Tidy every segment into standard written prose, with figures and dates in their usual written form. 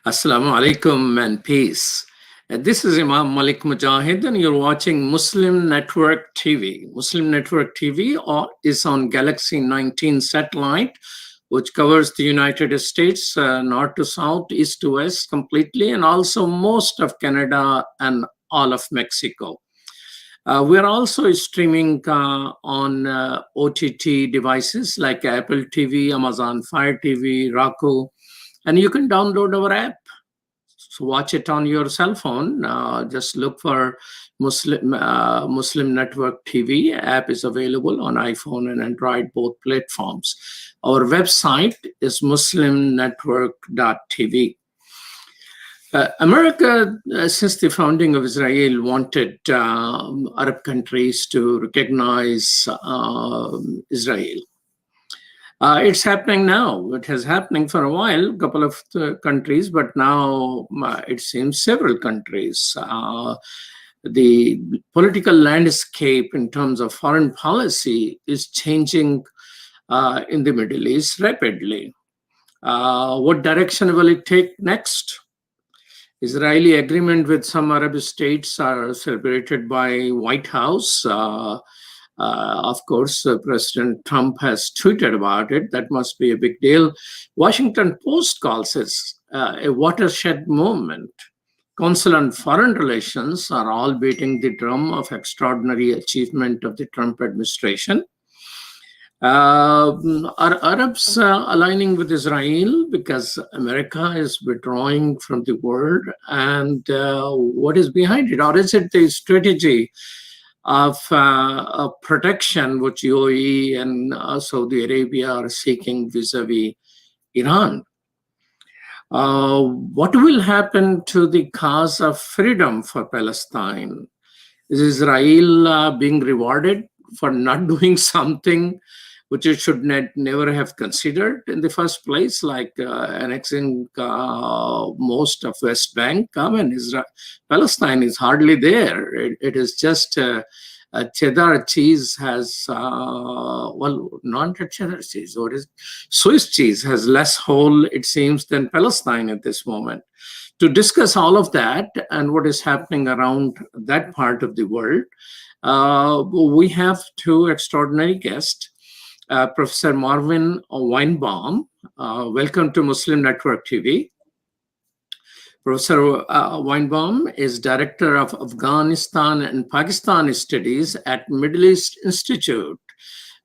Assalamu alaikum and peace. This is Imam Malik Mujahid, and you're watching Muslim Network TV. Muslim Network TV is on Galaxy 19 satellite, which covers the United States, north to south, east to west completely, and also most of Canada and all of Mexico. We're also streaming on OTT devices like Apple TV, Amazon Fire TV, Roku, and you can download our app. So watch it on your cell phone. Just look for Muslim Network TV. App is available on iPhone and Android, both platforms. Our website is muslimnetwork.tv. America, since the founding of Israel, wanted Arab countries to recognize Israel. It's happening now. It has happening for a while, a couple of countries, but now it seems several countries. The political landscape in terms of foreign policy is changing in the Middle East rapidly. What direction will it take next? Israeli agreement with some Arab states are celebrated by White House. Of course, President Trump has tweeted about it. That must be a big deal. Washington Post calls it a watershed moment. Consular and foreign relations are all beating the drum of extraordinary achievement of the Trump administration. Are Arabs aligning with Israel because America is withdrawing from the world? And what is behind it? Or is it the strategy of protection which UAE and Saudi Arabia are seeking vis-a-vis Iran? What will happen to the cause of freedom for Palestine? Is Israel being rewarded for not doing something which it should never have considered in the first place, like annexing most of West Bank? I mean, Palestine is hardly there. It is just cheddar cheese has, well, not cheddar cheese, what is Swiss cheese has less hole, it seems, than Palestine at this moment. To discuss all of that and what is happening around that part of the world, we have two extraordinary guests. Professor Marvin Weinbaum, welcome to Muslim Network TV. Professor Weinbaum is Director of Afghanistan and Pakistan Studies at Middle East Institute,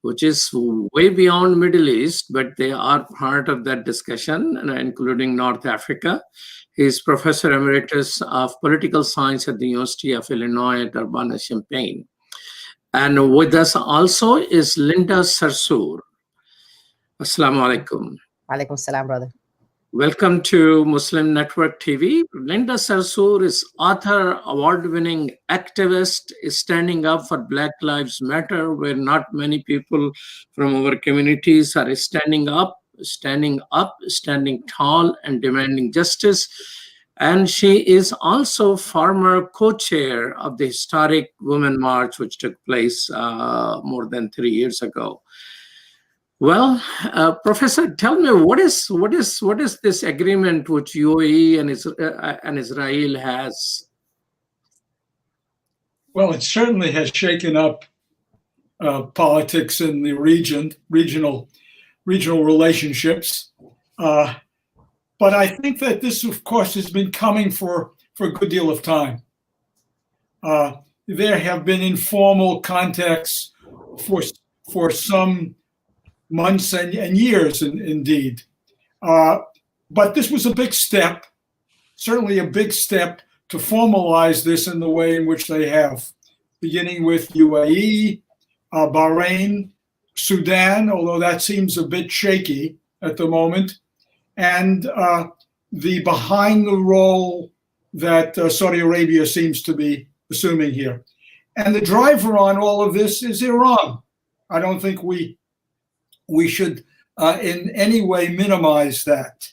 which is way beyond Middle East, but they are part of that discussion, including North Africa. He is Professor Emeritus of Political Science at the University of Illinois at Urbana-Champaign. And with us also is Linda Sarsour. Assalamu alaikum. Alaikum salam, brother. Welcome to Muslim Network TV. Linda Sarsour is author, award-winning activist, is standing up for Black Lives Matter, where not many people from our communities are standing tall and demanding justice. And she is also former co-chair of the historic Women March, which took place more than 3 years ago. Well, Professor, tell me what is this agreement which UAE and Israel has? Well, it certainly has shaken up politics in the regional relationships. But I think that this, of course, has been coming for a good deal of time. There have been informal contacts for some months and years, indeed. But this was a big step, certainly a big step to formalize this in the way in which they have, beginning with UAE, Bahrain, Sudan, although that seems a bit shaky at the moment, and the behind the role that Saudi Arabia seems to be assuming here. And the driver on all of this is Iran. I don't think we should in any way minimize that.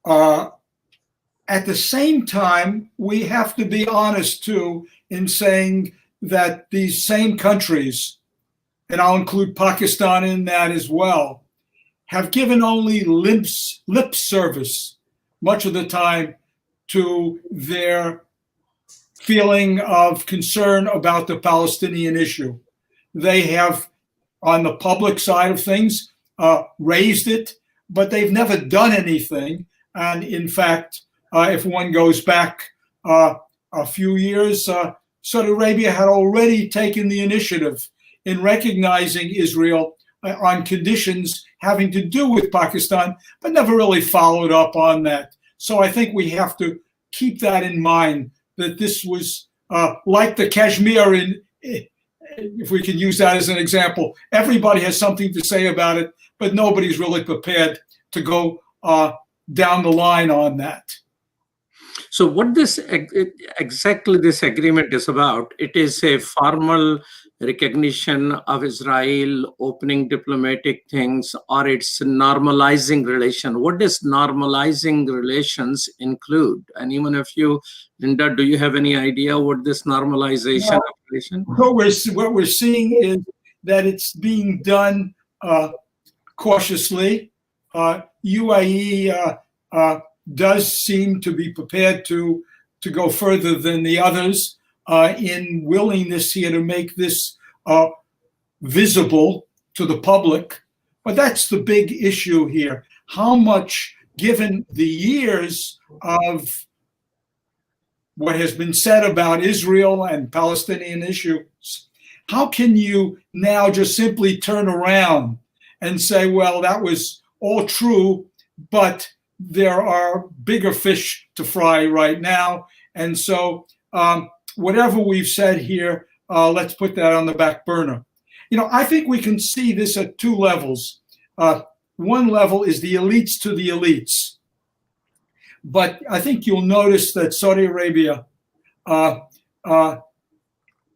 At the same time, we have to be honest too in saying that these same countries, and I'll include Pakistan in that as well, have given only lip service much of the time to their feeling of concern about the Palestinian issue. They have, on the public side of things, raised it, but they've never done anything. And in fact, if one goes back a few years, Saudi Arabia had already taken the initiative in recognizing Israel on conditions having to do with Pakistan, but never really followed up on that. So I think we have to keep that in mind, that this was like the Kashmir, if we can use that as an example. Everybody has something to say about it, but nobody's really prepared to go down the line on that. So what this exactly this agreement is about, it is a formal recognition of Israel, opening diplomatic things, or it's normalizing relation. What does normalizing relations include? And even if you, Linda, do you have any idea what this normalization of relation? What we're seeing is that it's being done cautiously. UAE does seem to be prepared to go further than the others in willingness here to make this visible to the public. But that's the big issue here. How much, given the years of what has been said about Israel and Palestinian issues, how can you now just simply turn around and say, well, that was all true, but there are bigger fish to fry right now. And so whatever we've said here, let's put that on the back burner. I think we can see this at two levels. One level is the elites to the elites. But I think you'll notice that Saudi Arabia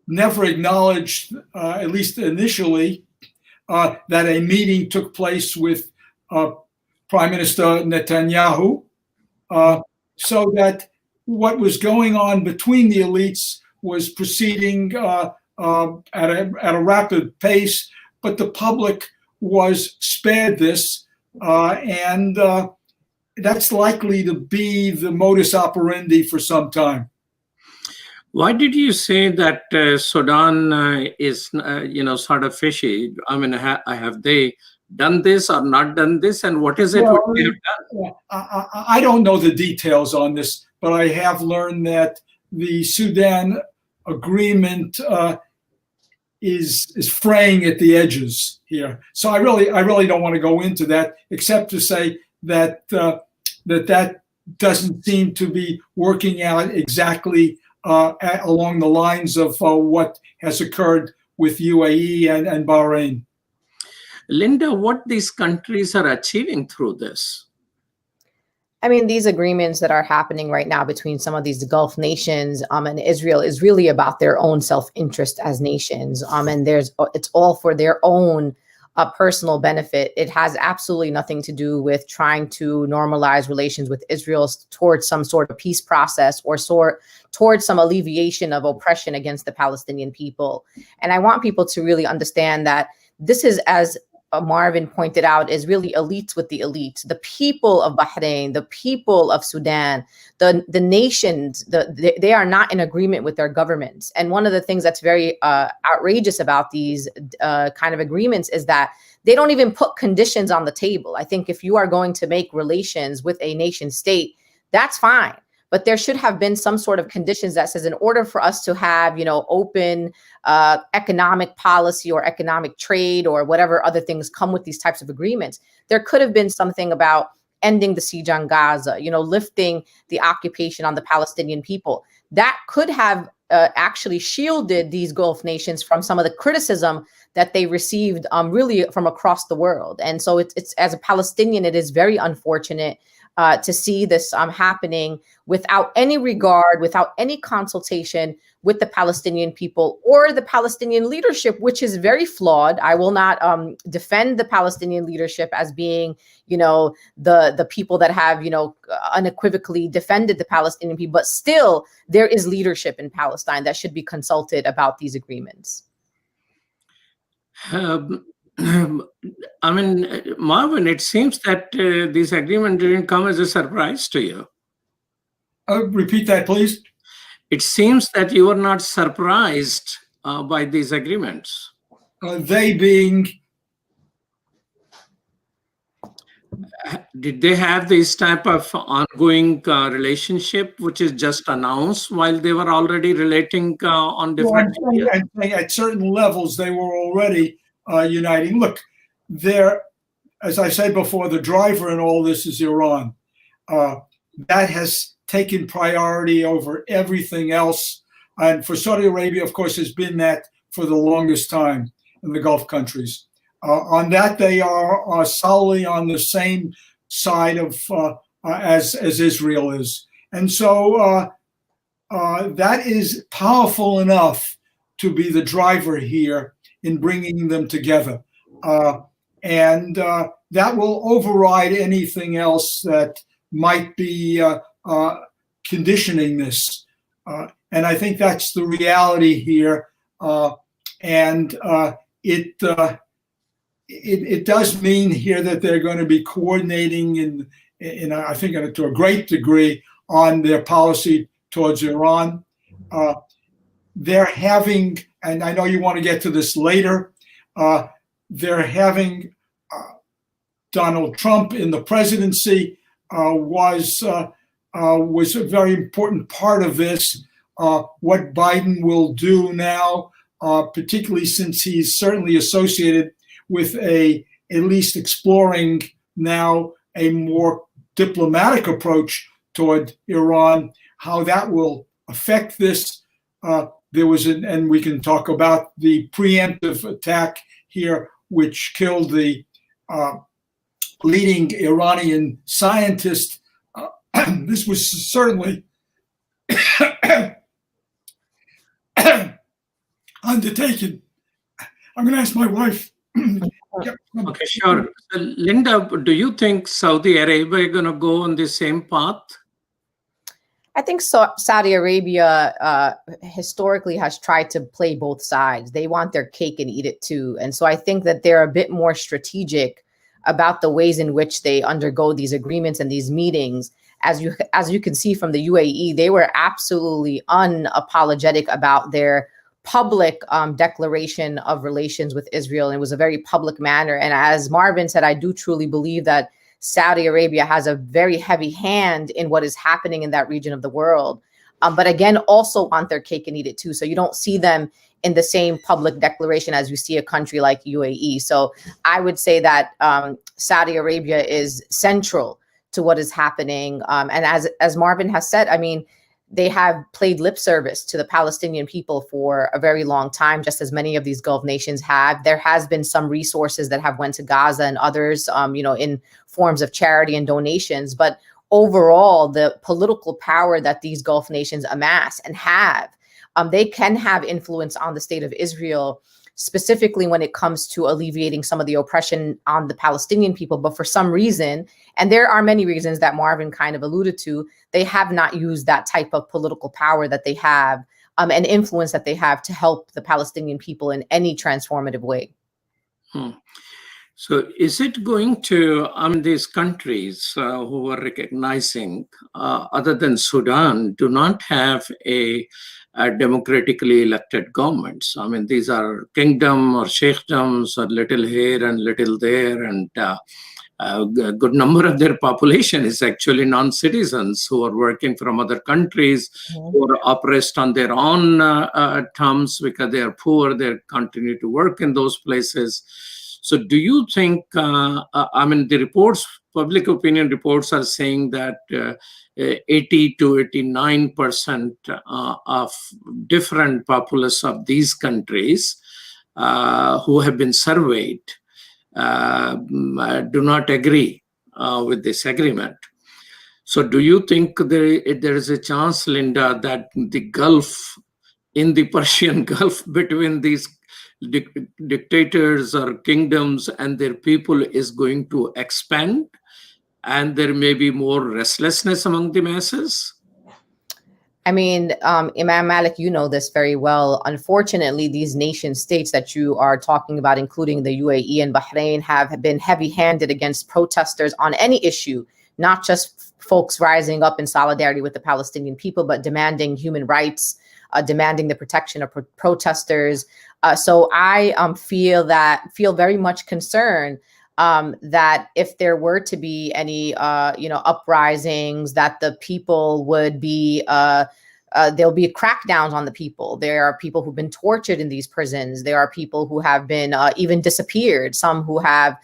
never acknowledged, at least initially, that a meeting took place with Prime Minister Netanyahu, so that what was going on between the elites was proceeding at a rapid pace, but the public was spared this, and that's likely to be the modus operandi for some time. Why did you say that Sudan is, sort of fishy? I mean, have they done this or not done this, and what is it Well, what they have done? I don't know the details on this, but I have learned that the Sudan agreement is fraying at the edges here. So I really don't want to go into that, except to say that that doesn't seem to be working out exactly along the lines of what has occurred with UAE and Bahrain. Linda, what these countries are achieving through this? I mean, these agreements that are happening right now between some of these Gulf nations and Israel is really about their own self-interest as nations. And it's all for their own personal benefit. It has absolutely nothing to do with trying to normalize relations with Israel towards some sort of peace process or towards some alleviation of oppression against the Palestinian people. And I want people to really understand that this is, as Marvin pointed out, is really elites with the elites. The people of Bahrain, the people of Sudan, the nations, they are not in agreement with their governments. And one of the things that's very outrageous about these kind of agreements is that they don't even put conditions on the table. I think if you are going to make relations with a nation state, that's fine. But there should have been some sort of conditions that says, in order for us to have, open economic policy or economic trade or whatever other things come with these types of agreements, there could have been something about ending the siege on Gaza, lifting the occupation on the Palestinian people. That could have actually shielded these Gulf nations from some of the criticism that they received really from across the world. And so it's as a Palestinian, it is very unfortunate to see this happening without any regard, without any consultation with the Palestinian people or the Palestinian leadership, which is very flawed. I will not defend the Palestinian leadership as being, the people that have, unequivocally defended the Palestinian people, but still there is leadership in Palestine that should be consulted about these agreements. I mean, Marvin, it seems that this agreement didn't come as a surprise to you. Repeat that, please. It seems that you were not surprised by these agreements. They being? Did they have this type of ongoing relationship, which is just announced while they were already relating on different? Well, I'm saying at certain levels, they were already uniting. Look, as I said before, the driver in all this is Iran. That has taken priority over everything else. And for Saudi Arabia, of course, has been that for the longest time in the Gulf countries. On that, they are solidly on the same side of as Israel is. And so that is powerful enough to be the driver here in bringing them together. And that will override anything else that might be conditioning this. And I think that's the reality here. And it does mean here that they're going to be coordinating in I think to a great degree on their policy towards Iran. They're having, and I know you want to get to this later, they're having Donald Trump in the presidency was a very important part of this. What Biden will do now, particularly since he's certainly associated with at least exploring now a more diplomatic approach toward Iran, how that will affect this. There was and we can talk about the preemptive attack here, which killed the leading Iranian scientist. This was certainly undertaken. I'm going to ask my wife. Okay, sure. So, Linda, do you think Saudi Arabia is going to go on the same path? I think Saudi Arabia historically has tried to play both sides. They want their cake and eat it too. And so I think that they're a bit more strategic about the ways in which they undergo these agreements and these meetings. As you can see from the UAE, they were absolutely unapologetic about their public declaration of relations with Israel. And it was a very public manner. And as Marvin said, I do truly believe that Saudi Arabia has a very heavy hand in what is happening in that region of the world. But again, also want their cake and eat it too. So you don't see them in the same public declaration as you see a country like UAE. So I would say that Saudi Arabia is central to what is happening. And as Marvin has said, I mean, they have played lip service to the Palestinian people for a very long time, just as many of these Gulf nations have. There has been some resources that have went to Gaza and others, in forms of charity and donations. But overall, the political power that these Gulf nations amass and have, they can have influence on the state of Israel, specifically when it comes to alleviating some of the oppression on the Palestinian people. But for some reason, and there are many reasons that Marvin kind of alluded to, they have not used that type of political power that they have and influence that they have to help the Palestinian people in any transformative way. So is it going to, these countries who are recognizing, other than Sudan, do not have a democratically elected governments? I mean, these are kingdom or sheikdoms or little here and little there, and a good number of their population is actually non-citizens who are working from other countries, who are oppressed on their own terms because they are poor. They continue to work in those places. So do you think, the reports, public opinion reports are saying that 80 to 89% of different populace of these countries who have been surveyed do not agree with this agreement. So do you think there is a chance, Linda, that the Gulf, in the Persian Gulf, between these dictators or kingdoms and their people is going to expand, and there may be more restlessness among the masses? I mean, Imam Malik, you know this very well. Unfortunately, these nation states that you are talking about, including the UAE and Bahrain, have been heavy-handed against protesters on any issue, not just folks rising up in solidarity with the Palestinian people, but demanding human rights, demanding the protection of protesters. So I feel very much concerned that if there were to be any, uprisings, that the people would be, there'll be crackdowns on the people. There are people who've been tortured in these prisons. There are people who have been even disappeared, some who have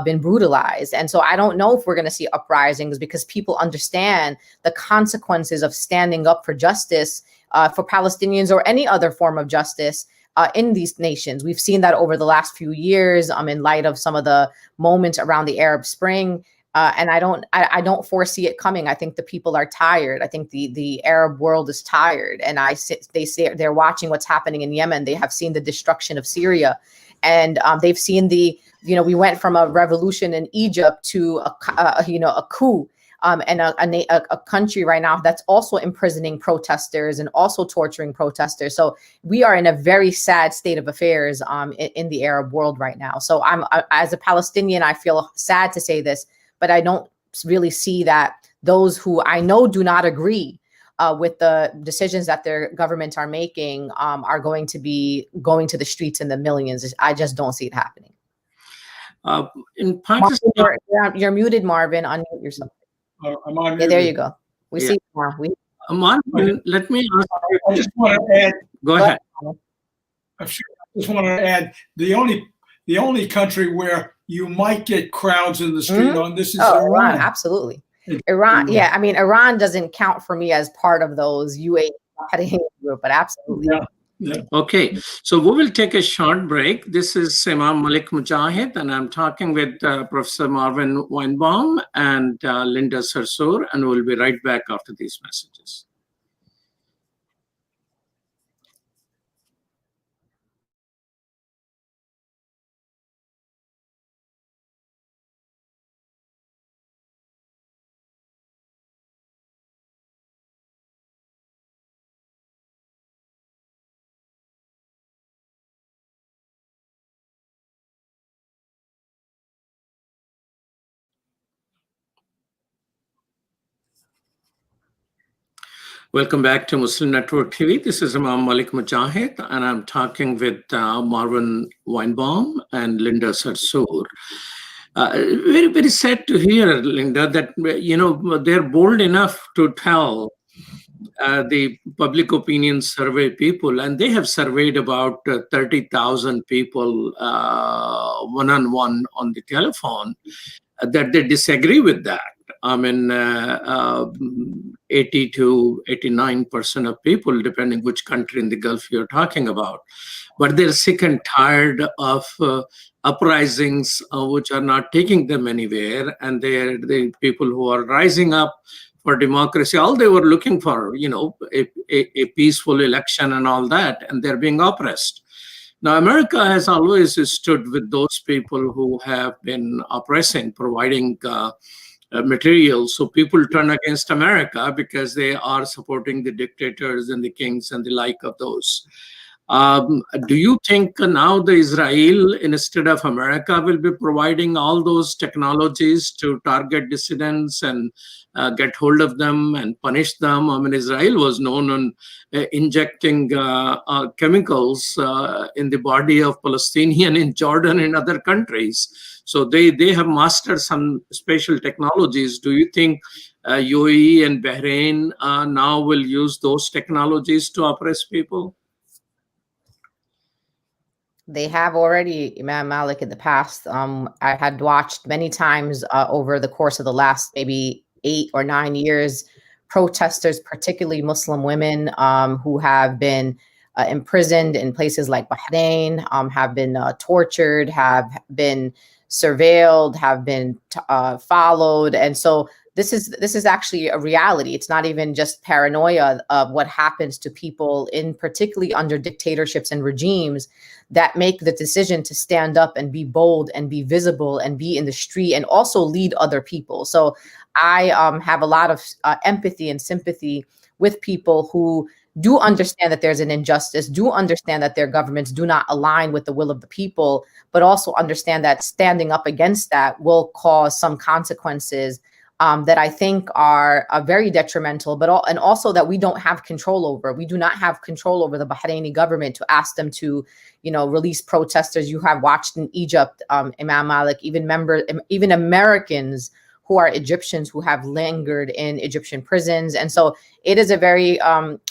been brutalized. And so I don't know if we're going to see uprisings, because people understand the consequences of standing up for justice for Palestinians or any other form of justice in these nations. We've seen that over the last few years in light of some of the moments around the Arab Spring. And I don't foresee it coming. I think the people are tired. I think the Arab world is tired. And they say they're watching what's happening in Yemen. They have seen the destruction of Syria. And they've seen we went from a revolution in Egypt to a coup. And a country right now that's also imprisoning protesters and also torturing protesters. So we are in a very sad state of affairs in the Arab world right now. So as a Palestinian, I feel sad to say this, but I don't really see that those who I know do not agree with the decisions that their government are making are going to be going to the streets in the millions. I just don't see it happening. In Pakistan, Marvin, you're muted, Marvin. Unmute yourself. I'm on. Yeah, there you go. We see now. Marvin, let me ask you. I just want to add. Go ahead. I just want to add the only country where you might get crowds in the street on this is Iran. Absolutely. Iran. Yeah, I mean, Iran doesn't count for me as part of those UAE group, but absolutely. Yeah. Yeah. Okay, so we will take a short break. This is Imam Malik Mujahid, and I'm talking with Professor Marvin Weinbaum and Linda Sarsour, and we'll be right back after these messages. Welcome back to Muslim Network TV. This is Imam Malik Mujahid, and I'm talking with Marvin Weinbaum and Linda Sarsour. Very, very sad to hear, Linda, that they're bold enough to tell the public opinion survey people, and they have surveyed about 30,000 people one-on-one on the telephone, that they disagree with that. I mean, 80 to 89% of people, depending which country in the Gulf you're talking about. But they're sick and tired of uprisings which are not taking them anywhere. And they're the people who are rising up for democracy. All they were looking for, a peaceful election and all that, and they're being oppressed. Now, America has always stood with those people who have been oppressing, providing material. So people turn against America because they are supporting the dictators and the kings and the like of those. Do you think now the Israel, instead of America, will be providing all those technologies to target dissidents and get hold of them and punish them? I mean, Israel was known on injecting chemicals in the body of Palestinian in Jordan and other countries. So they have mastered some special technologies. Do you think UAE and Bahrain now will use those technologies to oppress people? They have already, Imam Malik, in the past. I had watched many times over the course of the last maybe 8 or 9 years, protesters, particularly Muslim women who have been imprisoned in places like Bahrain, have been tortured, have been surveilled, have been followed. And so this is actually a reality. It's not even just paranoia of what happens to people in particularly under dictatorships and regimes that make the decision to stand up and be bold and be visible and be in the street and also lead other people. So I have a lot of empathy and sympathy with people who do understand that there's an injustice, do understand that their governments do not align with the will of the people, but also understand that standing up against that will cause some consequences that I think are very detrimental, and also that we don't have control over. We do not have control over the Bahraini government to ask them to, release protesters. You have watched in Egypt, Imam Malik, even Americans who are Egyptians who have lingered in Egyptian prisons. And so it is a very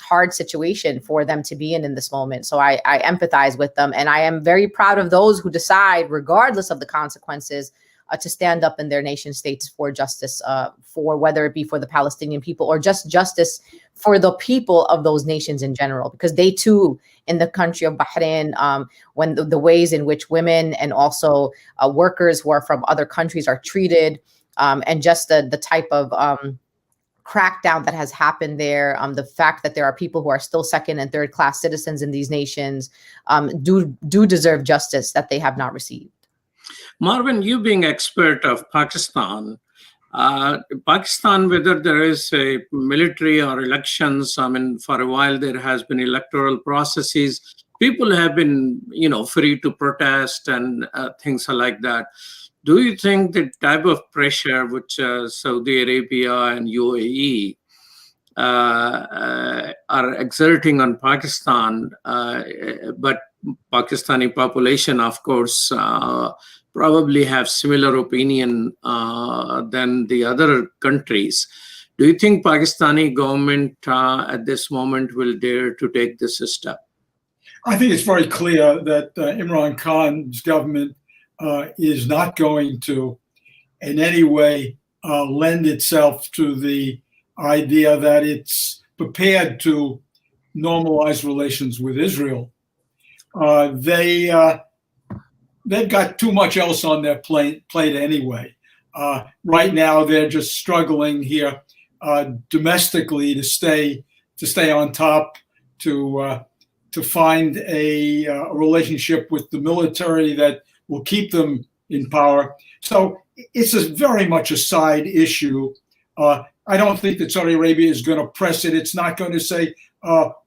hard situation for them to be in this moment. So I empathize with them. And I am very proud of those who decide, regardless of the consequences, to stand up in their nation states for justice, for whether it be for the Palestinian people or just justice for the people of those nations in general, because they too, in the country of Bahrain, when the ways in which women and also workers who are from other countries are treated, and just the type of crackdown that has happened there, the fact that there are people who are still second and third class citizens in these nations, do deserve justice that they have not received. Marvin, you being expert of Pakistan, whether there is a military or elections, for a while there has been electoral processes. People have been, free to protest and things like that. Do you think the type of pressure which Saudi Arabia and UAE are exerting on Pakistan, but Pakistani population, of course, probably have similar opinion than the other countries. Do you think Pakistani government at this moment will dare to take this step? I think it's very clear that Imran Khan's government is not going to in any way lend itself to the idea that it's prepared to normalize relations with Israel. They've got too much else on their plate anyway. Right now, they're just struggling here domestically to stay on top, to find a relationship with the military that will keep them in power. So it's very much a side issue. I don't think that Saudi Arabia is going to press it. It's not going to say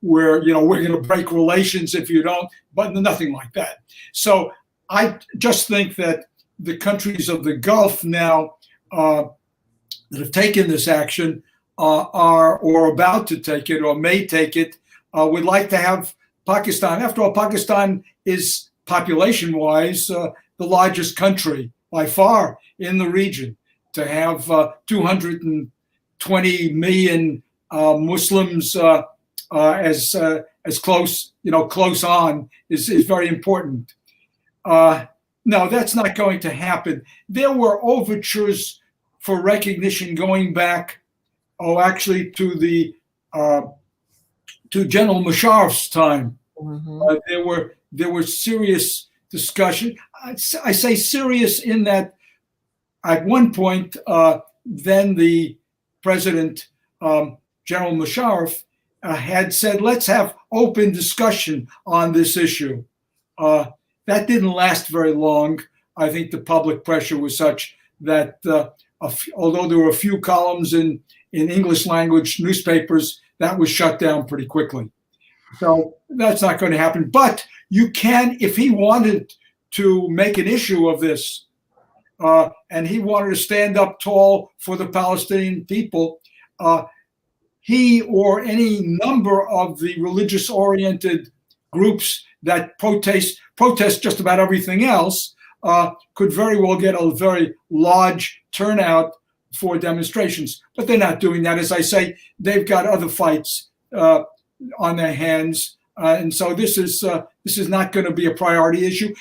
we're going to break relations if you don't, but nothing like that. So I just think that the countries of the Gulf now that have taken this action are or about to take it or may take it would like to have Pakistan. After all, Pakistan is population-wise the largest country by far in the region. To have 220 million Muslims as close on is very important. No, that's not going to happen. There were overtures for recognition going back, actually to General Musharraf's time. Mm-hmm. There were serious discussion. I say serious in that at one point, then the president, General Musharraf, had said, let's have open discussion on this issue. That didn't last very long. I think the public pressure was such that although there were a few columns in English language newspapers, that was shut down pretty quickly. So that's not going to happen. But you can, if he wanted to make an issue of this, and he wanted to stand up tall for the Palestinian people, he or any number of the religious-oriented groups that protest just about everything else could very well get a very large turnout for demonstrations. But they're not doing that. As I say, they've got other fights on their hands. And so this is not going to be a priority issue.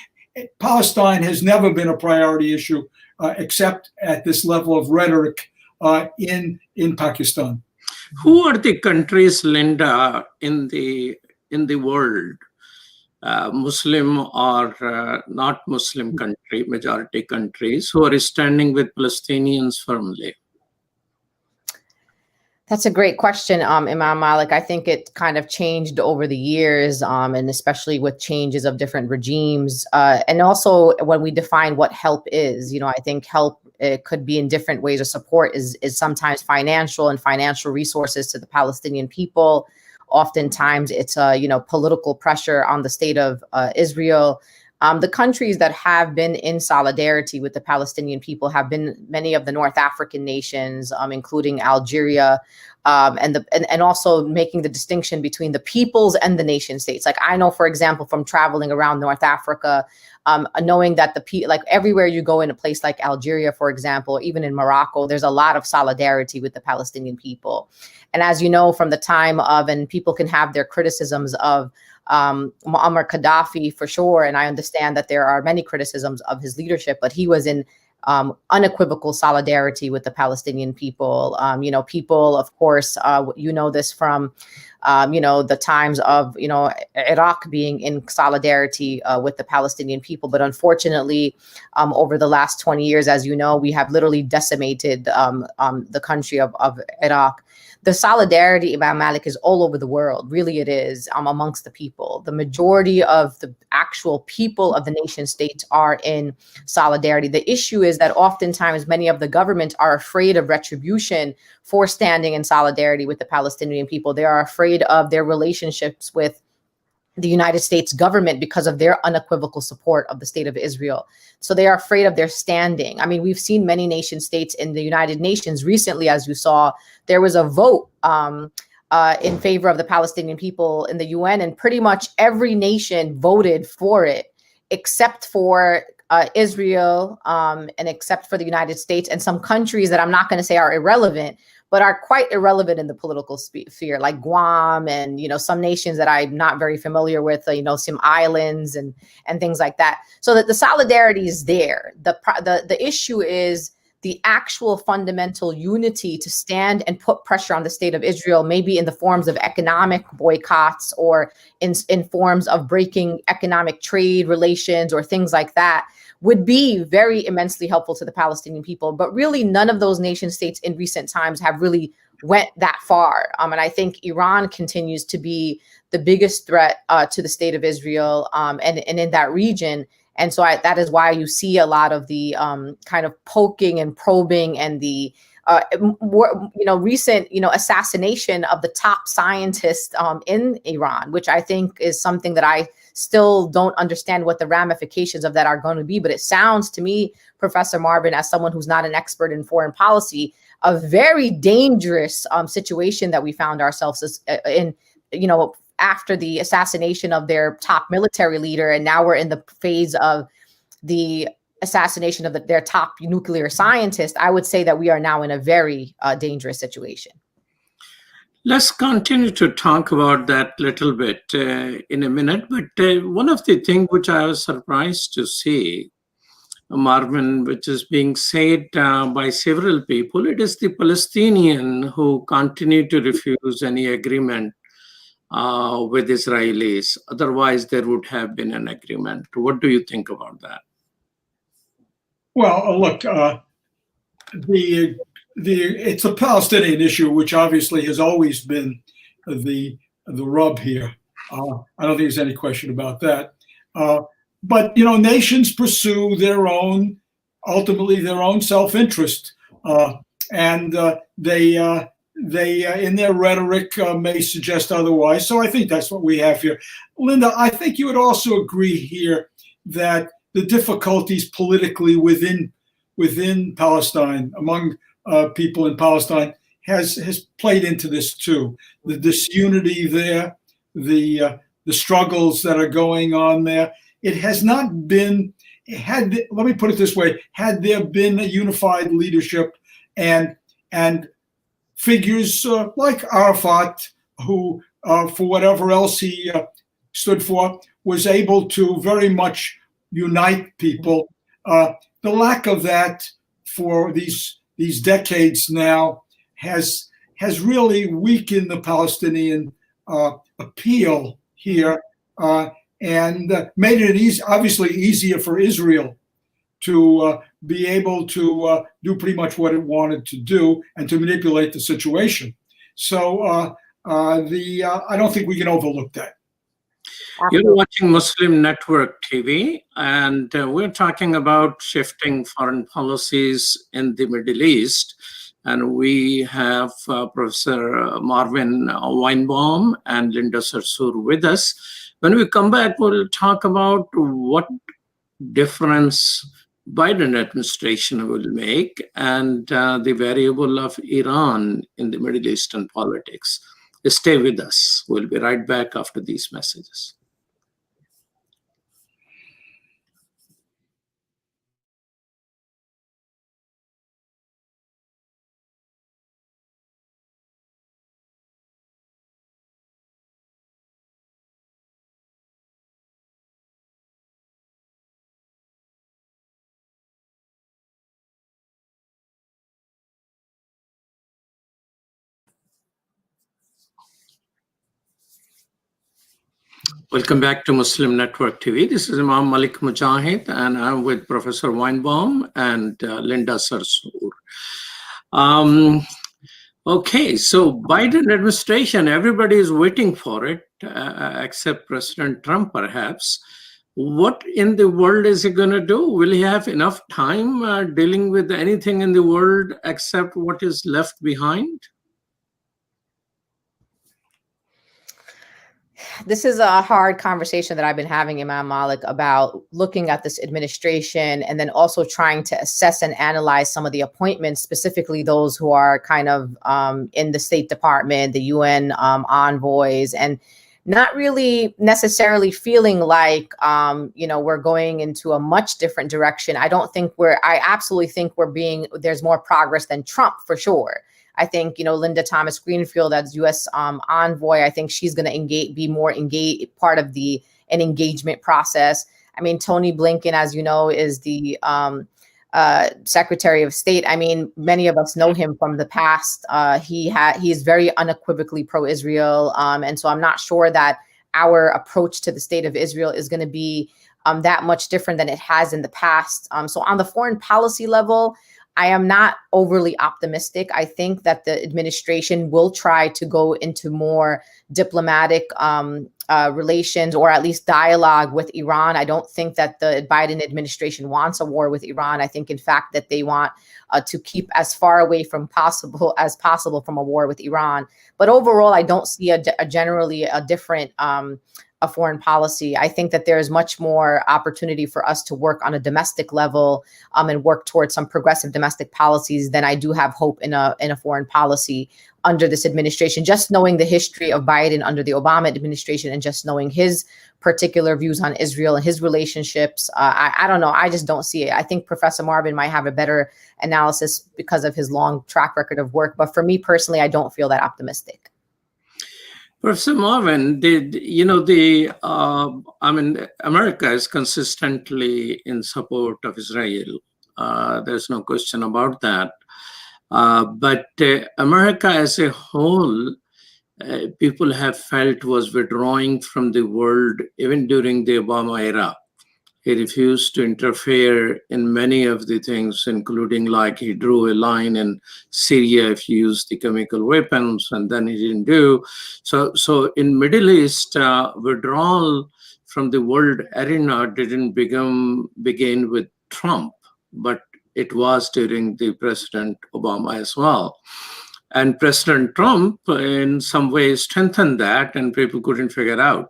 Palestine has never been a priority issue except at this level of rhetoric in Pakistan. Who are the countries, Linda, in the world, Muslim or not Muslim country, majority countries, who are standing with Palestinians firmly? That's a great question, Imam Malik. I think it kind of changed over the years, and especially with changes of different regimes. And also when we define what help is, I think help it could be in different ways of support, is sometimes financial and financial resources to the Palestinian people. Oftentimes it's political pressure on the state of Israel. The countries that have been in solidarity with the Palestinian people have been many of the North African nations, including Algeria, and also making the distinction between the peoples and the nation states. Like I know, for example, from traveling around North Africa, knowing that like everywhere you go in a place like Algeria, for example, even in Morocco, there's a lot of solidarity with the Palestinian people. And as you know, from the time of, and people can have their criticisms of Muammar Gaddafi for sure, and I understand that there are many criticisms of his leadership, but he was in unequivocal solidarity with the Palestinian people. People, of course, this from, the times of, Iraq being in solidarity with the Palestinian people. But unfortunately, over the last 20 years, as you know, we have literally decimated the country of Iraq. The solidarity, Imam Malik, is all over the world. Really, it is amongst the people. The majority of the actual people of the nation states are in solidarity. The issue is that oftentimes many of the governments are afraid of retribution for standing in solidarity with the Palestinian people. They are afraid of their relationships with the United States government because of their unequivocal support of the state of Israel. So they are afraid of their standing. I mean, we've seen many nation states in the United Nations recently, as you saw, there was a vote in favor of the Palestinian people in the UN, and pretty much every nation voted for it, except for Israel and except for the United States and some countries that I'm not going to say are irrelevant, but are quite irrelevant in the political sphere, like Guam and, some nations that I'm not very familiar with, some islands and things like that. So that the solidarity is there. The issue is the actual fundamental unity to stand and put pressure on the state of Israel, maybe in the forms of economic boycotts or in forms of breaking economic trade relations or things like that, would be very immensely helpful to the Palestinian people. But really, none of those nation states in recent times have really went that far. And I think Iran continues to be the biggest threat to the state of Israel and in that region. And so that is why you see a lot of the kind of poking and probing and the recent assassination of the top scientist in Iran, which I think is something that I still don't understand what the ramifications of that are going to be. But it sounds to me, Professor Marvin, as someone who's not an expert in foreign policy, a very dangerous situation that we found ourselves in, after the assassination of their top military leader. And now we're in the phase of the assassination of their top nuclear scientist. I would say that we are now in a very dangerous situation. Let's continue to talk about that a little bit in a minute. But one of the things which I was surprised to see, Marvin, which is being said by several people, it is the Palestinian who continue to refuse any agreement with Israelis. Otherwise, there would have been an agreement. What do you think about that? Well, look, it's a Palestinian issue, which obviously has always been the rub here. I don't think there's any question about that. But nations pursue ultimately their own self-interest, and they in their rhetoric may suggest otherwise. So I think that's what we have here. Linda, I think you would also agree here that the difficulties politically within Palestine, among people in Palestine, has played into this too. The disunity there, the struggles that are going on there. It has not been, let me put it this way, had there been a unified leadership and figures like Arafat, who, for whatever else he stood for, was able to very much unite people. The lack of that for these decades now has really weakened the Palestinian appeal here and made it obviously easier for Israel to be able to do pretty much what it wanted to do and to manipulate the situation. So I don't think we can overlook that. You're Absolutely. watching Muslim Network TV, and we're talking about shifting foreign policies in the Middle East. And we have Professor Marvin Weinbaum and Linda Sarsour with us. When we come back, we'll talk about what difference Biden administration will make and the variable of Iran in the Middle Eastern politics. Stay with us. We'll be right back after these messages. Welcome back to Muslim Network TV. This is Imam Malik Mujahid, and I'm with Professor Weinbaum and Linda Sarsour. Okay, so Biden administration, everybody is waiting for it, except President Trump, perhaps. What in the world is he going to do? Will he have enough time dealing with anything in the world except what is left behind? This is a hard conversation that I've been having, Imam Malik, about looking at this administration and then also trying to assess and analyze some of the appointments, specifically those who are kind of in the State Department, the UN envoys, and not really necessarily feeling like, we're going into a much different direction. I absolutely think there's more progress than Trump, for sure. I think, Linda Thomas Greenfield as U.S. envoy, I think she's going to be more engaged, part of an engagement process. I mean, Tony Blinken, as you know, is the Secretary of State. I mean, many of us know him from the past. He is very unequivocally pro-Israel. And so I'm not sure that our approach to the state of Israel is going to be that much different than it has in the past. So on the foreign policy level, I am not overly optimistic. I think that the administration will try to go into more diplomatic relations, or at least dialogue with Iran. I don't think that the Biden administration wants a war with Iran. I think, in fact, that they want to keep as far away from as possible from a war with Iran. But overall, I don't see generally a different a foreign policy. I think that there is much more opportunity for us to work on a domestic level and work towards some progressive domestic policies than I do have hope in a foreign policy under this administration. Just knowing the history of Biden under the Obama administration and just knowing his particular views on Israel and his relationships, I don't know. I just don't see it. I think Professor Marvin might have a better analysis because of his long track record of work. But for me personally, I don't feel that optimistic. Professor Marvin, America is consistently in support of Israel. There's no question about that. But America as a whole, people have felt was withdrawing from the world even during the Obama era. He refused to interfere in many of the things, including like he drew a line in Syria if you use the chemical weapons, and then he didn't do. So in Middle East, withdrawal from the world arena didn't begin with Trump, but it was during the President Obama as well. And President Trump in some ways strengthened that, and people couldn't figure out.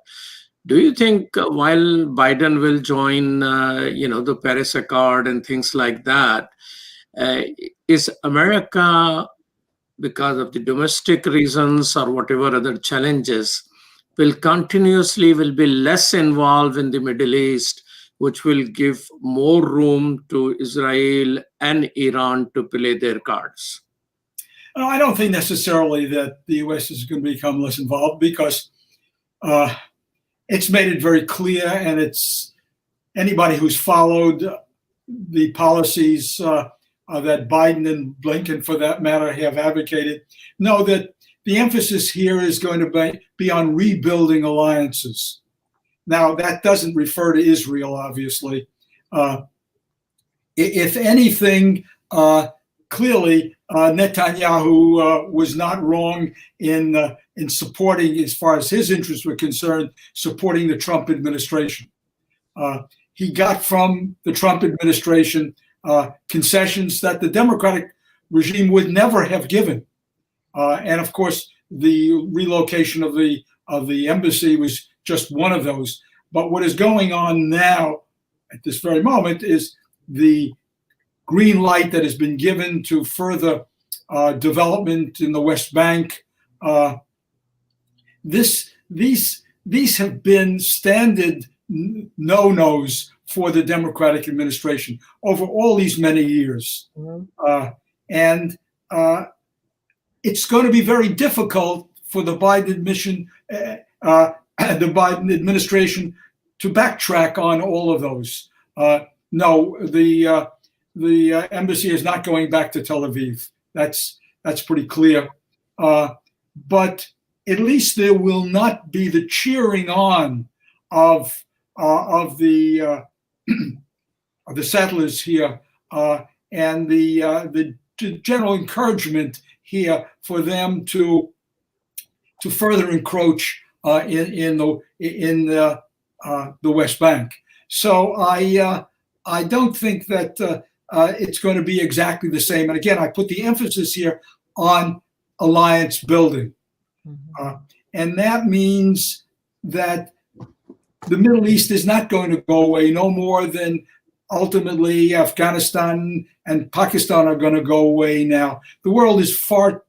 Do you think while Biden will join, the Paris Accord and things like that, is America, because of the domestic reasons or whatever other challenges, will be less involved in the Middle East, which will give more room to Israel and Iran to play their cards? I don't think necessarily that the U.S. is going to become less involved, because it's made it very clear, and it's anybody who's followed the policies that Biden and Blinken, for that matter, have advocated, know that the emphasis here is going to be on rebuilding alliances. Now, that doesn't refer to Israel, obviously. If anything, clearly Netanyahu was not wrong in supporting, as far as his interests were concerned, supporting the Trump administration. He got from the Trump administration concessions that the Democratic regime would never have given. And of course, the relocation of the embassy was just one of those. But what is going on now at this very moment is the green light that has been given to further development in the West Bank. These have been standard no-nos for the Democratic administration over all these many years. And it's going to be very difficult for the Biden administration to backtrack on all of those. No, the embassy is not going back to Tel Aviv. That's pretty clear. But at least there will not be the cheering on of the settlers here and the general encouragement here for them to further encroach in the West Bank. So I don't think that it's going to be exactly the same. And again, I put the emphasis here on alliance building. And that means that the Middle East is not going to go away, no more than ultimately Afghanistan and Pakistan are going to go away now. The world is far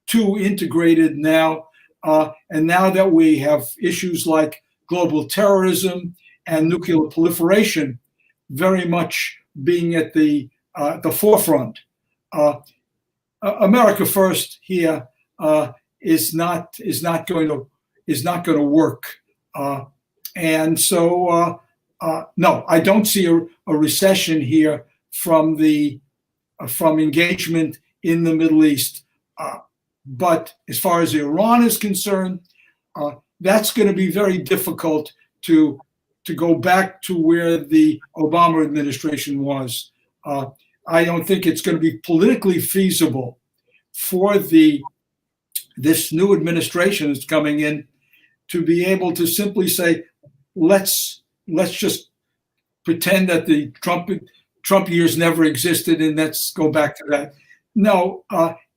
too integrated now. And now that we have issues like global terrorism and nuclear proliferation very much being at the forefront, America first here is not going to work. And so, no, I don't see a recession here from engagement in the Middle East. But as far as Iran is concerned, that's going to be very difficult to go back to where the Obama administration was. I don't think it's going to be politically feasible for this new administration that's coming in to be able to simply say, let's just pretend that the Trump years never existed and let's go back to that. No,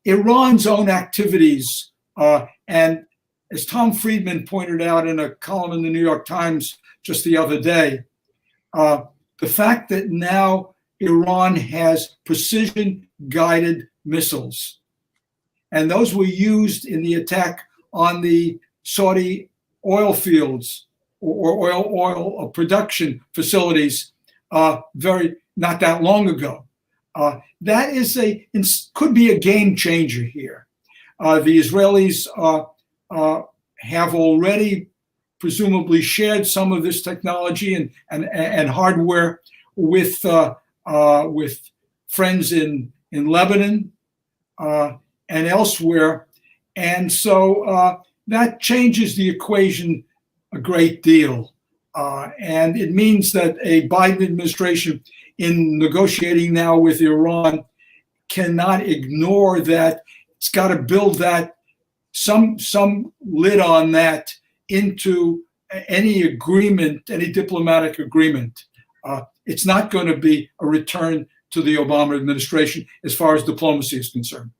Iran's own activities, and as Tom Friedman pointed out in a column in the New York Times just the other day, the fact that now Iran has precision-guided missiles, and those were used in the attack on the Saudi oil fields or oil production facilities not that long ago. That could be a game changer here. The Israelis have already presumably shared some of this technology and hardware with friends in Lebanon and elsewhere, and so that changes the equation a great deal, and it means that a Biden administration, in negotiating now with Iran, cannot ignore that. It's got to build that some lid on that into any agreement, any diplomatic agreement. It's not going to be a return to the Obama administration as far as diplomacy is concerned.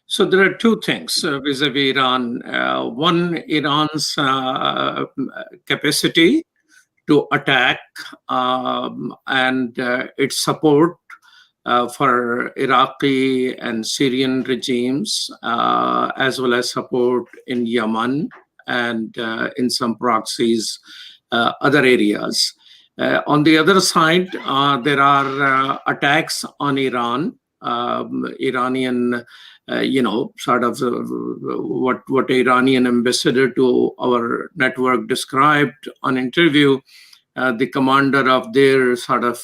So there are two things vis-a-vis Iran. One, Iran's capacity to attack and its support for Iraqi and Syrian regimes, as well as support in Yemen and in some proxies, other areas. On the other side, there are attacks on Iran, Iranian, sort of what Iranian ambassador to our network described on interview. The commander of their sort of,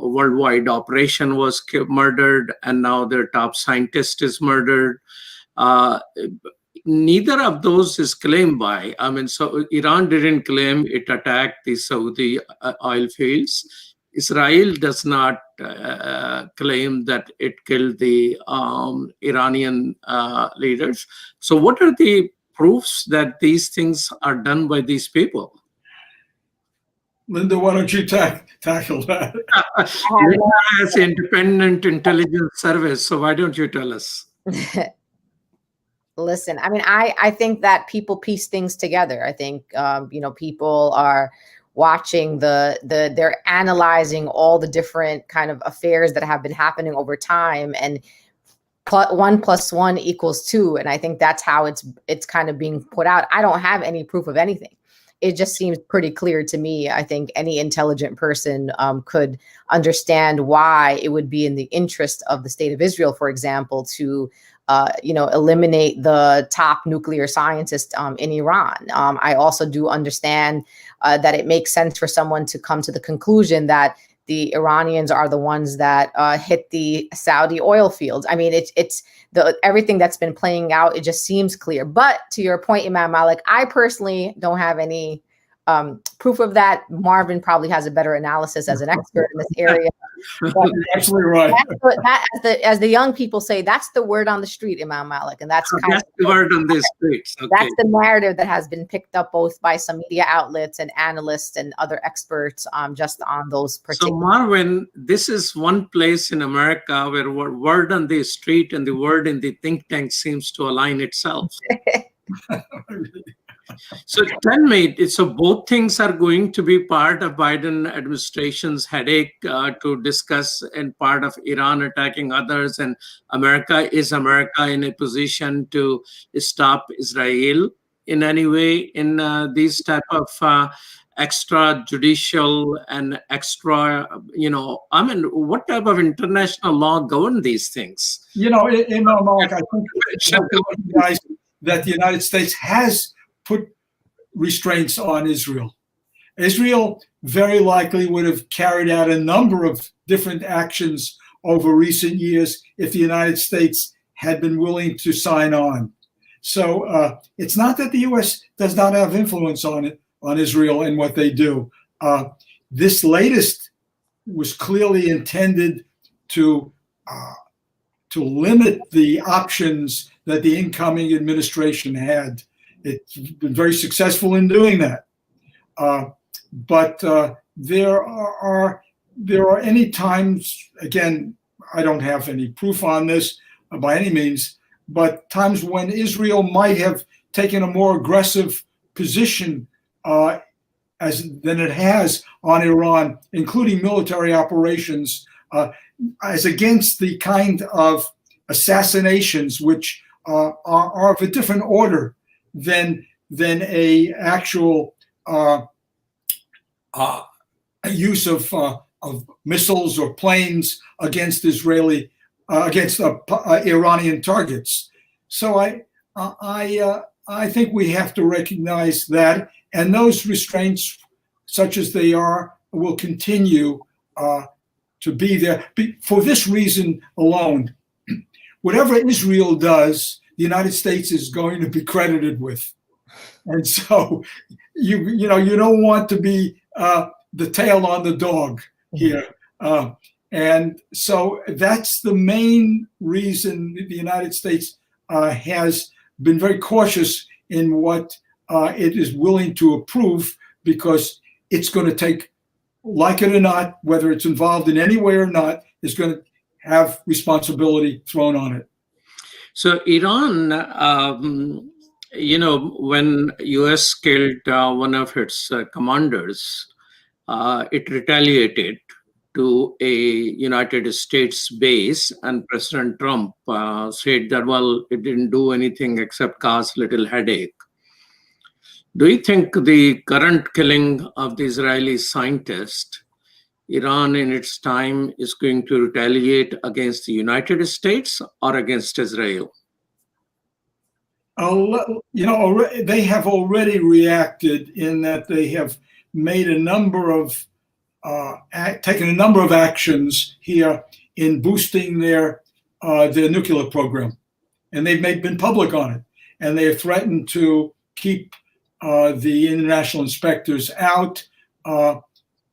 worldwide operation was murdered, and now their top scientist is murdered. Neither of those is claimed by, so Iran didn't claim it attacked the Saudi oil fields. Israel does not claim that it killed the Iranian leaders. So what are the proofs that these things are done by these people? Linda, why don't you tackle that? Linda has independent intelligence service, so why don't you tell us? Listen, I mean, I think that people piece things together. I think, people are watching they're analyzing all the different kind of affairs that have been happening over time, and 1 + 1 = 2. And I think that's how it's kind of being put out. I don't have any proof of anything. It just seems pretty clear to me. I think any intelligent person could understand why it would be in the interest of the state of Israel, for example, to eliminate the top nuclear scientist in Iran. I also do understand that it makes sense for someone to come to the conclusion that the Iranians are the ones that hit the Saudi oil fields. I mean, it's everything that's been playing out. It just seems clear. But to your point, Imam Malik, I personally don't have any proof of that. Marvin probably has a better analysis as an expert in this area. You're absolutely right. As the young people say, that's the word on the street, Imam Malik, and that's the word on the streets. Okay. That's the narrative that has been picked up both by some media outlets and analysts and other experts, just on those particular. So Marvin, this is one place in America where word on the street and the word in the think tank seems to align itself. So tell me, so both things are going to be part of Biden administration's headache to discuss, and part of Iran attacking others, and is America in a position to stop Israel in any way in these type of extrajudicial and extra, what type of international law govern these things? Imam Malik, I think it's recognize that the United States has put restraints on Israel. Israel very likely would have carried out a number of different actions over recent years if the United States had been willing to sign on. So it's not that the U.S. does not have influence on Israel and what they do. This latest was clearly intended to limit the options that the incoming administration had. It's been very successful in doing that. But there are any times, again, I don't have any proof on this by any means, but times when Israel might have taken a more aggressive position than it has on Iran, including military operations, as against the kind of assassinations which are of a different order than a actual use of missiles or planes against Iranian targets. So I think we have to recognize that, and those restraints, such as they are, will continue to be there. For this reason alone, whatever Israel does, the United States is going to be credited with. And so you don't want to be the tail on the dog here. And so that's the main reason the United States has been very cautious in what it is willing to approve, because it's going to take, like it or not, whether it's involved in any way or not, is going to have responsibility thrown on it. So Iran, when US killed one of its commanders, it retaliated to a United States base, and President Trump said that, well, it didn't do anything except cause little headache. Do you think the current killing of the Israeli scientist, Iran in its time, is going to retaliate against the United States or against Israel? They have already reacted in that they have made a number of taken a number of actions here in boosting their nuclear program, and they've been public on it, and they have threatened to keep the international inspectors out.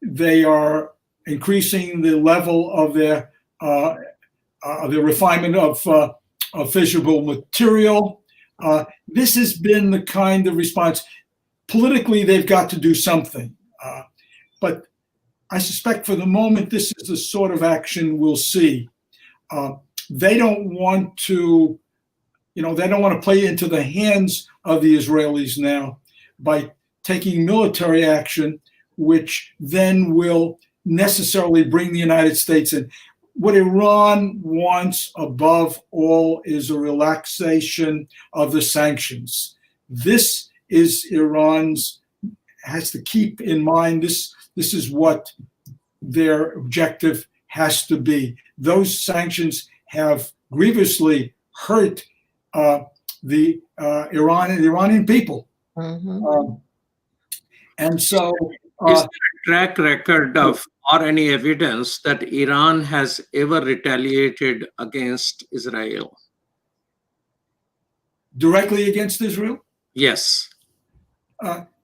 They are increasing the level of their the refinement of fissurable material. This has been the kind of response. Politically, they've got to do something. But I suspect for the moment, this is the sort of action we'll see. They don't want to, they don't want to play into the hands of the Israelis now by taking military action, which then will necessarily bring the United States in. What Iran wants above all is a relaxation of the sanctions. This is has to keep in mind, this is what their objective has to be. Those sanctions have grievously hurt the Iranian people. Mm-hmm. And so is there a track record of or any evidence that Iran has ever retaliated against Israel? Directly against Israel? Yes.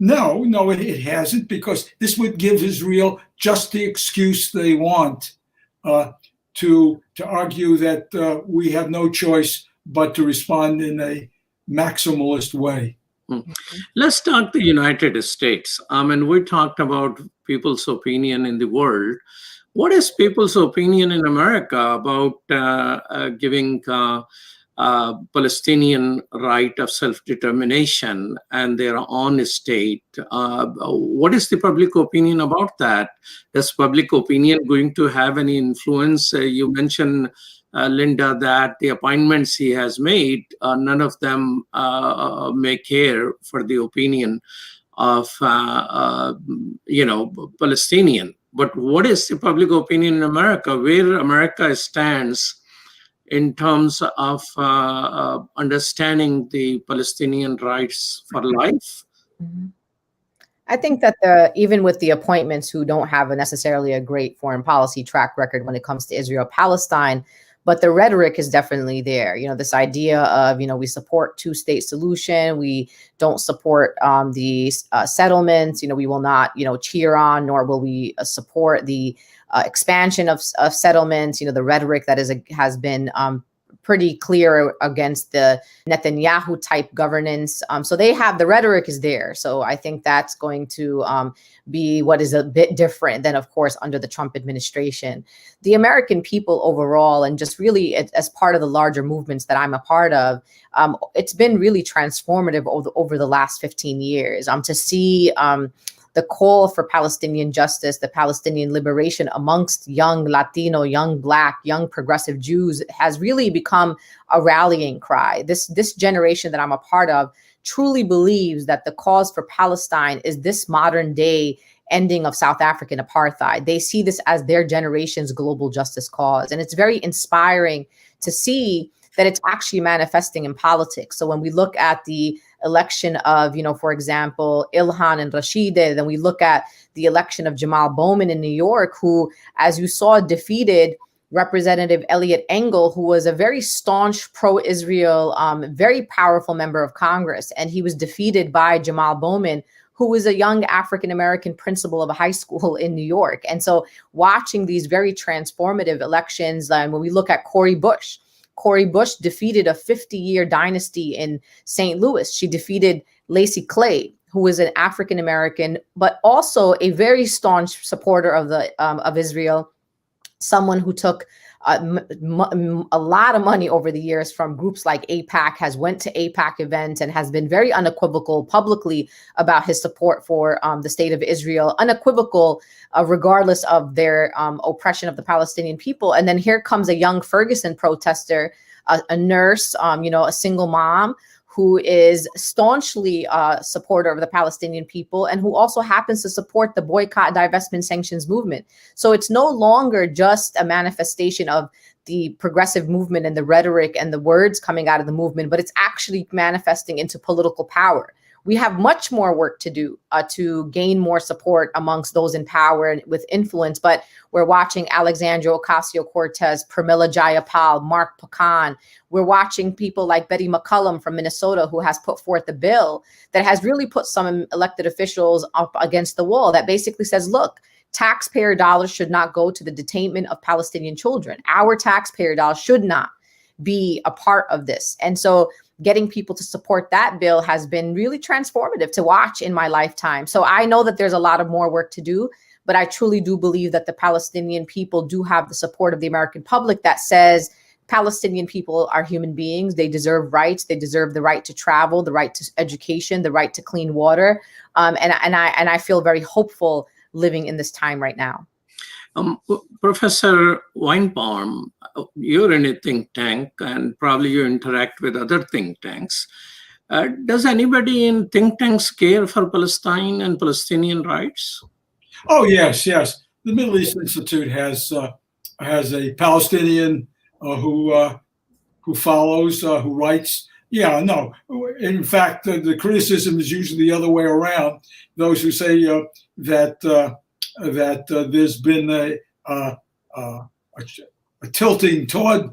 No, it hasn't, because this would give Israel just the excuse they want to argue that we have no choice but to respond in a maximalist way. Let's talk the United States. We talked about people's opinion in the world. What is people's opinion in America about giving Palestinian right of self-determination and their own state? What is the public opinion about that? Is public opinion going to have any influence? You mentioned, Linda, that the appointments he has made, none of them may care for the opinion of, Palestinian. But what is the public opinion in America, where America stands in terms of understanding the Palestinian rights for life? Mm-hmm. I think that even with the appointments who don't have necessarily a great foreign policy track record when it comes to Israel-Palestine, but the rhetoric is definitely there. This idea of, we support two-state solution. We don't support the settlements. We will not, cheer on, nor will we support the expansion of settlements. The rhetoric that has been pretty clear against the Netanyahu type governance. So the rhetoric is there. So I think that's going to be what is a bit different than, of course, under the Trump administration. The American people overall, and just really as part of the larger movements that I'm a part of, it's been really transformative over the last 15 years to see the call for Palestinian justice, the Palestinian liberation amongst young Latino, young Black, young progressive Jews has really become a rallying cry. This generation that I'm a part of truly believes that the cause for Palestine is this modern day ending of South African apartheid. They see this as their generation's global justice cause. And it's very inspiring to see that it's actually manifesting in politics. So when we look at the election of, for example, Ilhan and Rashida, then we look at the election of Jamal Bowman in New York, who, as you saw, defeated Representative Elliot Engel, who was a very staunch pro-Israel, very powerful member of Congress. And he was defeated by Jamal Bowman, who was a young African-American principal of a high school in New York. And so watching these very transformative elections, when we look at Cori Bush defeated a 50-year dynasty in St. Louis. She defeated Lacey Clay, who was an African-American, but also a very staunch supporter of Israel, someone who took a lot of money over the years from groups like AIPAC, has went to AIPAC events and has been very unequivocal publicly about his support for the state of Israel, unequivocal regardless of their oppression of the Palestinian people. And then here comes a young Ferguson protester, a nurse, a single mom, who is staunchly a supporter of the Palestinian people and who also happens to support the boycott, divestment, sanctions movement. So it's no longer just a manifestation of the progressive movement and the rhetoric and the words coming out of the movement, but it's actually manifesting into political power. We have much more work to do to gain more support amongst those in power and with influence, but we're watching Alexandria Ocasio-Cortez, Pramila Jayapal, Mark Pecan. We're watching people like Betty McCollum from Minnesota, who has put forth a bill that has really put some elected officials up against the wall that basically says, look, taxpayer dollars should not go to the detainment of Palestinian children. Our taxpayer dollars should not be a part of this. And so getting people to support that bill has been really transformative to watch in my lifetime. So I know that there's a lot of more work to do, but I truly do believe that the Palestinian people do have the support of the American public that says Palestinian people are human beings. They deserve rights. They deserve the right to travel, the right to education, the right to clean water. And I feel very hopeful living in this time right now. Professor Weinbaum, you're in a think tank and probably you interact with other think tanks. Does anybody in think tanks care for Palestine and Palestinian rights? Oh, yes, yes. The Middle East Institute has a Palestinian who follows, who writes. Yeah, no. In fact, the criticism is usually the other way around. Those who say that there's been a tilting toward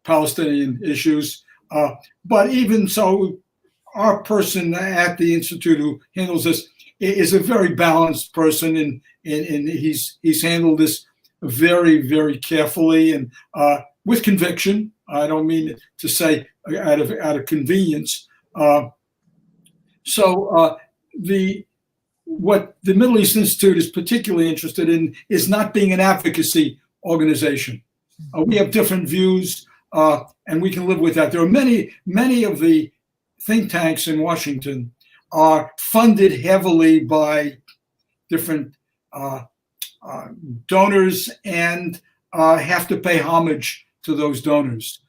Palestinian issues. But even so, our person at the Institute who handles this is a very balanced person, and he's handled this very, very carefully and with conviction. I don't mean to say out of convenience. What the Middle East Institute is particularly interested in is not being an advocacy organization. We have different views, and we can live with that. There are many of the think tanks in Washington are funded heavily by different donors and have to pay homage to those donors.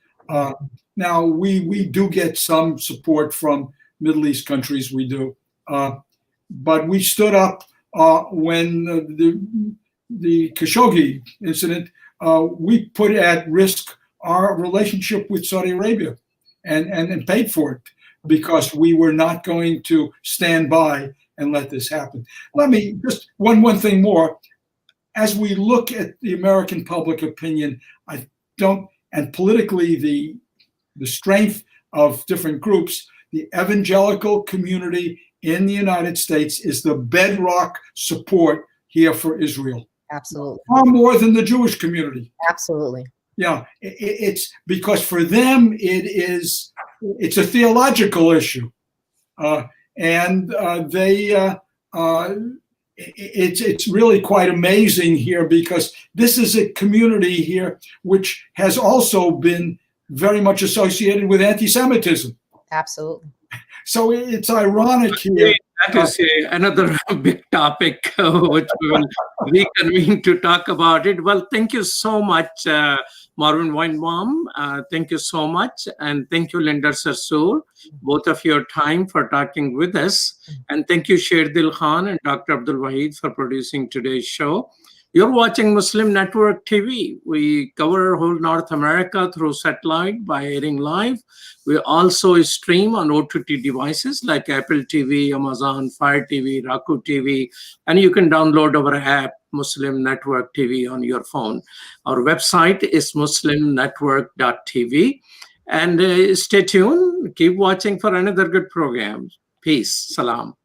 Now, we do get some support from Middle East countries, we do. But we stood up when the Khashoggi incident, we put at risk our relationship with Saudi Arabia and paid for it because we were not going to stand by and let this happen. Let me just one thing more. As we look at the American public opinion, and politically the strength of different groups, the evangelical community in the United States is the bedrock support here for Israel. Absolutely. Far more than the Jewish community. Absolutely. Yeah, it's because for them it's a theological issue, it's really quite amazing here because this is a community here which has also been very much associated with anti-Semitism. Absolutely. So it's ironic here. That is another big topic which we will reconvene to talk about it. Well, thank you so much, Marvin Weinbaum. Thank you so much. And thank you, Linda Sarsour, both of your time for talking with us. And thank you, Sherdil Khan and Dr. Abdul Wahid for producing today's show. You're watching Muslim Network TV. We cover whole North America through satellite by airing live. We also stream on OTT devices like Apple TV, Amazon Fire TV, Roku TV, and you can download our app, Muslim Network TV, on your phone. Our website is muslimnetwork.tv. And stay tuned. Keep watching for another good program. Peace. Salam.